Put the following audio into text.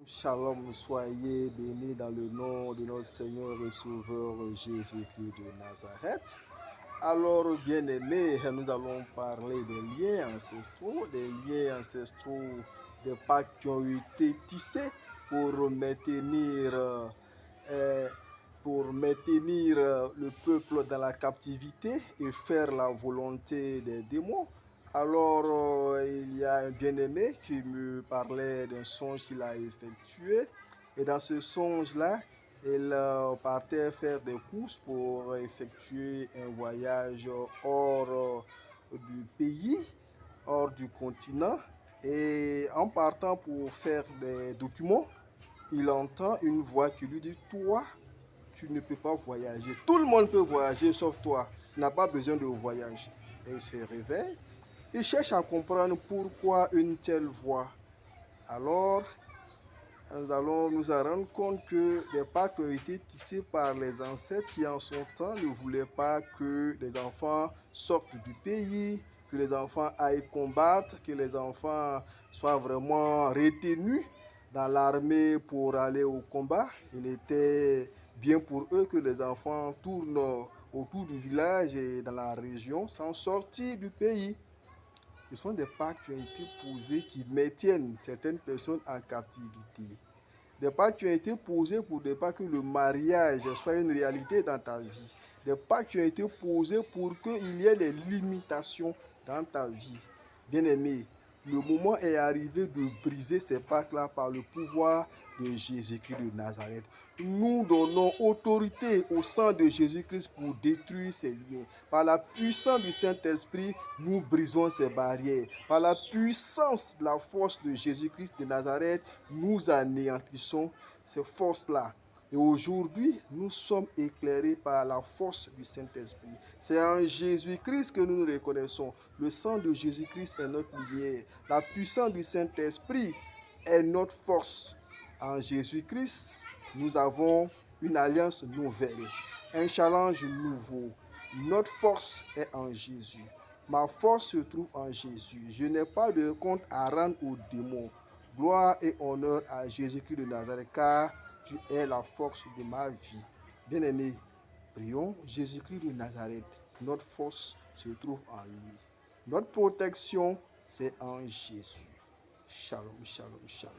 Shalom, soyez bénis dans le nom de notre Seigneur et Sauveur Jésus-Christ de Nazareth. Alors, bien-aimés, nous allons parler des liens ancestraux, des pactes qui ont été tissés pour maintenir, le peuple dans la captivité et faire la volonté des démons. Alors, il y a un bien-aimé qui me parlait d'un songe qu'il a effectué. Et dans ce songe-là, il partait faire des courses pour effectuer un voyage hors du pays, hors du continent. Et en partant pour faire des documents, il entend une voix qui lui dit, toi, tu ne peux pas voyager. Tout le monde peut voyager sauf toi. Tu n'as pas besoin de voyage. Et il se réveille. Il cherche à comprendre pourquoi une telle voix. Alors, nous allons nous en rendre compte que des pactes ont été tissés par les ancêtres qui en son temps ne voulaient pas que les enfants sortent du pays, que les enfants aillent combattre, que les enfants soient vraiment retenus dans l'armée pour aller au combat. Il était bien pour eux que les enfants tournent autour du village et dans la région sans sortir du pays. Ce sont des pactes qui ont été posés qui maintiennent certaines personnes en captivité. Des pactes qui ont été posés pour ne pas que le mariage soit une réalité dans ta vie. Des pactes qui ont été posés pour qu'il y ait des limitations dans ta vie. Bien-aimé, le moment est arrivé de briser ces pactes-là par le pouvoir de Jésus-Christ de Nazareth. Nous donnons autorité au sang de Jésus-Christ pour détruire ces liens. Par la puissance du Saint-Esprit, nous brisons ces barrières. Par la puissance de la force de Jésus-Christ de Nazareth, nous anéantissons ces forces-là. Et aujourd'hui, nous sommes éclairés par la force du Saint-Esprit. C'est en Jésus-Christ que nous nous reconnaissons. Le sang de Jésus-Christ est notre lumière. La puissance du Saint-Esprit est notre force. En Jésus-Christ, nous avons une alliance nouvelle, un challenge nouveau. Notre force est en Jésus. Ma force se trouve en Jésus. Je n'ai pas de compte à rendre aux démons. Gloire et honneur à Jésus-Christ de Nazareth, car tu es la force de ma vie. Bien-aimés, prions Jésus-Christ de Nazareth. Notre force se trouve en lui. Notre protection, c'est en Jésus. Shalom, shalom, shalom.